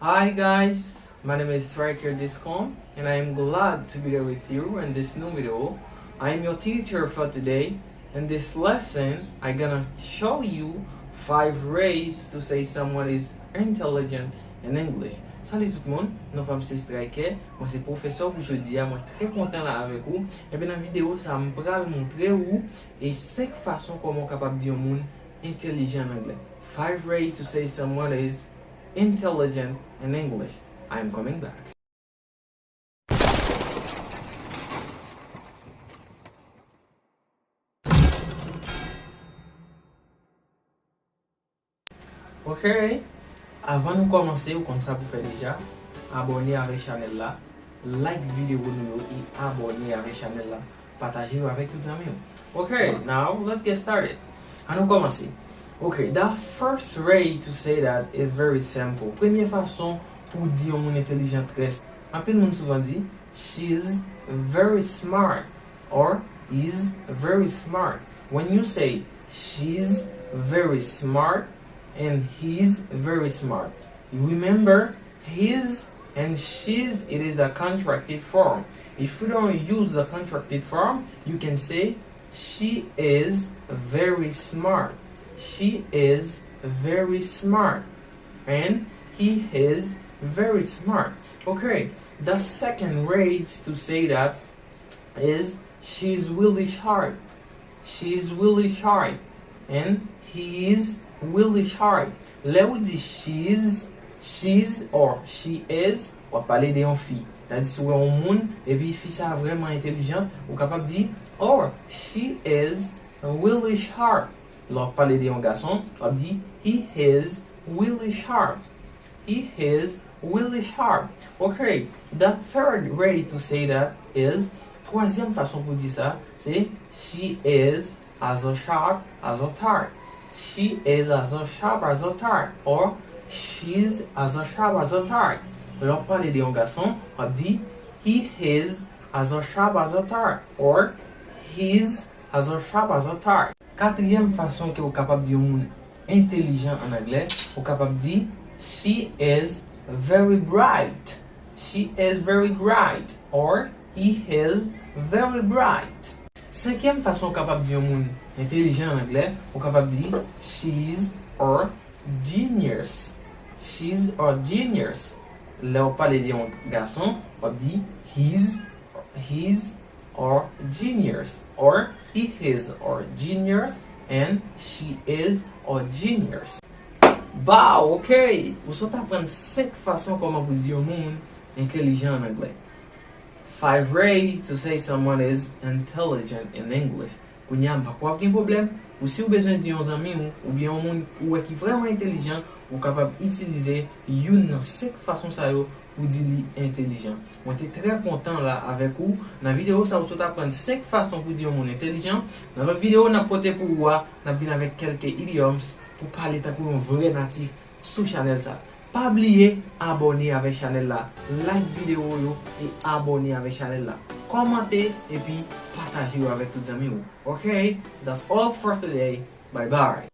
Hi guys, my name is Striker.com and I am glad to be there with you in this new video. I am your teacher for today. In this lesson, I'm gonna show you 5 ways to say someone is intelligent in English. Salut tout le monde, nous sommes Striker, moi c'est professeur pour aujourd'hui, moi très content là avec vous. Et bien dans la vidéo, ça me pral montrer vous et 5 façons comment capable dire moun intelligent en anglais. 5 ways to say someone is intelligent in English. I am coming back. Ok, avant de commencer, vous comme ça vous faites déjà, abonnez avec chanèl là, like vidéo nous et abonnez avec chanèl là, partagez avec tous zanmiw. Okay, now let's get started. On commencer. Okay, the first way to say that is very simple. Première façon pour dire mon intelligent très. Un peu de monde souvent dit she's very smart or is very smart. When you say she's very smart and he's very smart, you remember his and she's, it is the contracted form. If you don't use the contracted form, you can say she is very smart. She is very smart and he is very smart. Okay, the second way to say that is she's really sharp. She's really sharp and he is really sharp. Là où dit she's or she is, on va parler de une fille. C'est-à-dire si on moun et puis fille ça vraiment intelligente, on capable dire or she is really sharp. Lorsqu'on parle d'un garçon, on dit he is really sharp. He is really sharp. Okay, the third way to say that is, troisième façon pour dire ça, c'est she is as sharp as a tart. She is as sharp as a tart. Or she's as sharp as a tart. Lorsqu'on parle d'un garçon, on dit he is as sharp as a tart. Or he's as sharp as a tart. Quatrième façon que vous êtes capable de dire moun intelligent en anglais, vous êtes capable de dire she is very bright. She is very bright. Or he is very bright. Cinquième façon que vous êtes capable de dire moun intelligent en anglais, vous êtes capable de dire she's or genius. She's or genius. Là, vous parlez d'un garçon, vous dites he's or genius, or he is or genius, and she is or genius. Bah, ok! Vous allez apprendre 5 façons comment vous dire moun intelligent en anglais. 5 ways to say someone is intelligent in English. Vous n'avez pas aucun problème. Ou si vous avez besoin de dire un zanmiw ou bien un monde qui est vraiment intelligent, vous êtes capable d'utiliser une 5 façons pour dire intelligent. Moi, je suis très content là avec vous. Dans la vidéo, ça vous apprendre 5 façons pour dire mon intelligent. Dans la vidéo, on a porté pour vous, on a vu avec quelques idioms pour parler de un vrai natif sur chanèl ça. Pas oublier abonner avec chanèl là, like vidéo et abonner avec chanèl là. Commentez et puis partagez avec tous les amis. Okay, that's all for today. Bye bye.